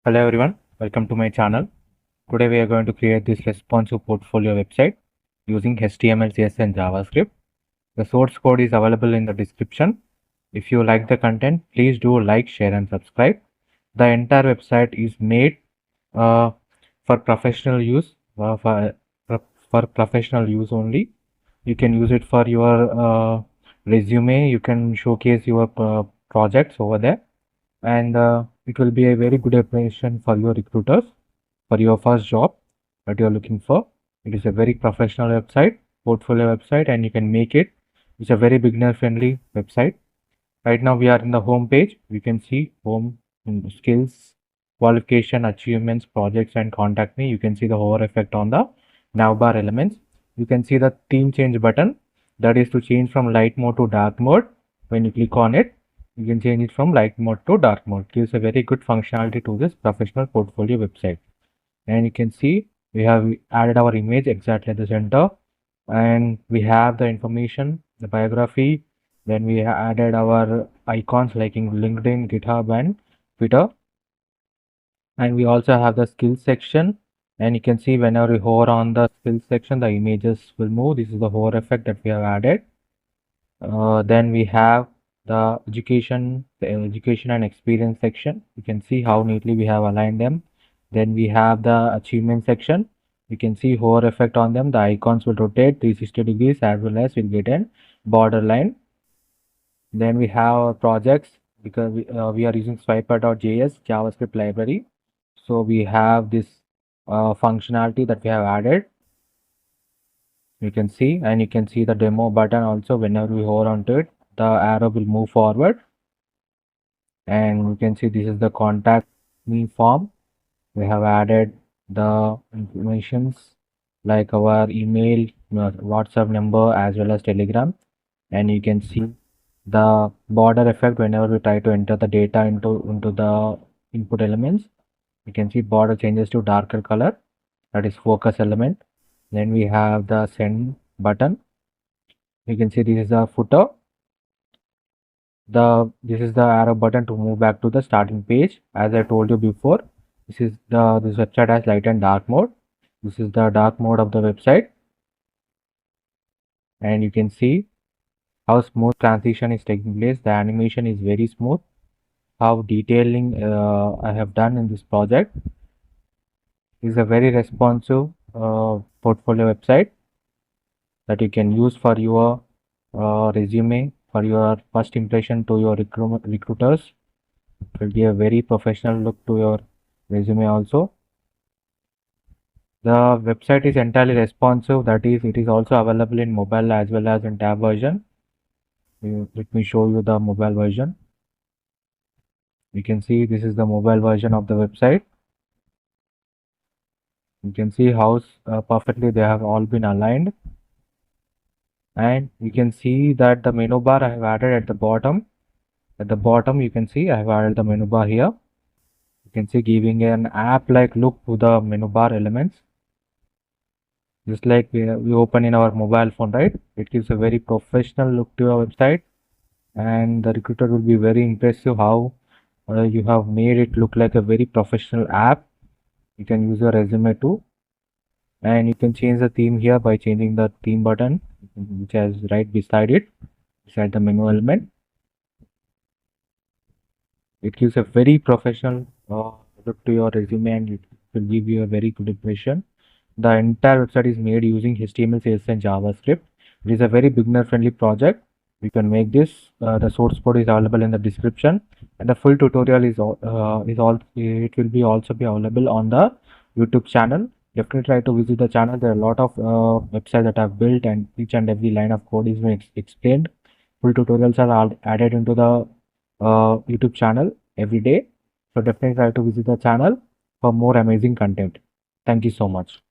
Hello everyone, welcome to my channel. Today we are going to create this responsive portfolio website using HTML, CSS and JavaScript. The source code is available in the description. If you like the content, please do like, share and subscribe. The entire website is made for professional use, for professional use only. You can use it for your resume. You can showcase your projects over there, and it will be a very good application for your recruiters for your first job that you are looking for. It is a very professional website, portfolio website, and you can make it. It's a very beginner friendly website. Right now we are in the home page. We can see home, skills, qualification, achievements, projects and contact me. You can see the hover effect on the navbar elements. You can see the theme change button, that is to change from light mode to dark mode. When you click on it, you can change it from light mode to dark mode. Gives a very good functionality to this professional portfolio website. And you can see we have added our image exactly at the center, and we have the information, the biography. Then we added our icons like in LinkedIn, GitHub and Twitter. And we also have the skills section, and you can see whenever we hover on the skills section, the images will move. This is the hover effect that we have added. Then we have the education and experience section. You can see how neatly we have aligned them. Then we have the achievement section. You can see hover effect on them. The icons will rotate 360 degrees, as well as we'll get an border line. Then we have our projects, because we are using swiper.js JavaScript library. So we have this functionality that we have added. You can see, and you can see the demo button also. Whenever we hover onto it, the arrow will move forward, and you can see this is the contact me form. We have added the informations like our email, WhatsApp number, as well as Telegram. And you can see the border effect whenever we try to enter the data into the input elements. You can see border changes to darker color, that is focus element. Then we have the send button. You can see this is a footer. This is the arrow button to move back to the starting page. As I told you before, this website has light and dark mode. This is the dark mode of the website, and you can see how smooth transition is taking place. The animation is very smooth. How detailing I have done in this project. This is a very responsive portfolio website that you can use for your resume, for your first impression to your recruiters. It will give a very professional look to your resume also. The website is entirely responsive, that is, it is also available in mobile as well as in tab version. Let me show you the mobile version. You can see this is the mobile version of the website. You can see how perfectly they have all been aligned. And you can see that the menu bar I have added at the bottom. At the bottom, you can see I have added the menu bar here. You can see giving an app-like look to the menu bar elements. Just like we open in our mobile phone, right? It gives a very professional look to our website, and the recruiter will be very impressive how you have made it look like a very professional app. You can use your resume too, and you can change the theme here by changing the theme button, which is right beside it, beside the menu element. It gives a very professional look to your resume, and it will give you a very good impression. The entire website is made using HTML, CSS and JavaScript. It is a very beginner friendly project. You can make this. The source code is available in the description, and the full tutorial it will be also be available on the YouTube channel. Definitely try to visit the channel. There are a lot of websites that I've built, and each and every line of code is being explained. Full tutorials are added into the YouTube channel every day. So definitely try to visit the channel for more amazing content. Thank you so much.